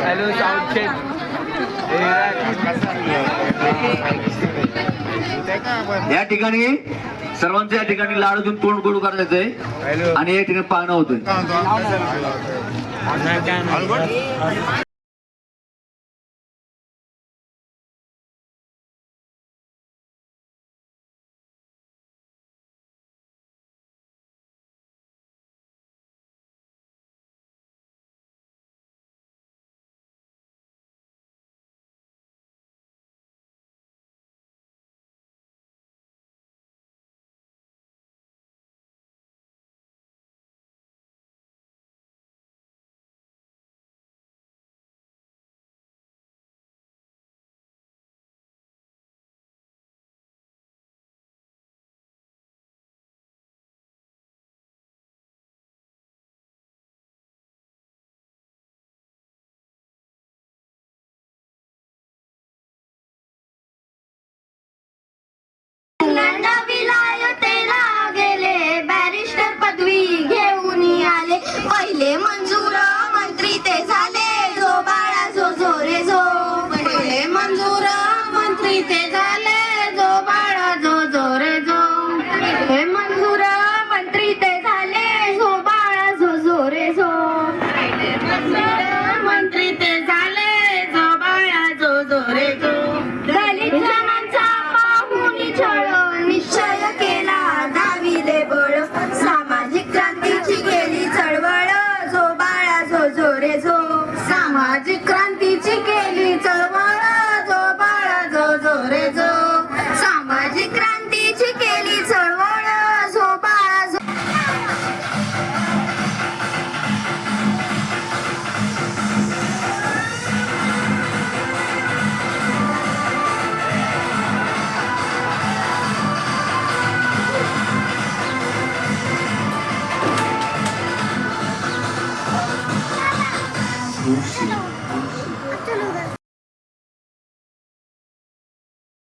Hello sound check. या ठिकाणी सर्वांचं या ठिकाणी लाडूतून तोंड गोड करायचंय आणि या ठिकाणी पाहणं होतोय. पहिले मंजूर मंत्री ते झाले जो बाळा जो जो रे जो. पहिले मंजूर मंत्री ते झाले जो बाळा जो जो रे जो. पहिले मंजूर मंत्री ते झाले जो बाळा जो जो रे जो. पहिले मंजूर मंत्री ते झाले जो बाळा जो जो रे जो. दलित जनांचा पाहुणी छळ निश्चय केला दाविले बळ. सामाजिक क्रांतीची केली चळवळ जो बाळा जो जो रे जो. सामाजिक क्रांतीची केली चळवळ जो बाळा जो जो रे जो. सामाजिक क्रांतीची केली चळवळ जो बाळा जो. Lucy.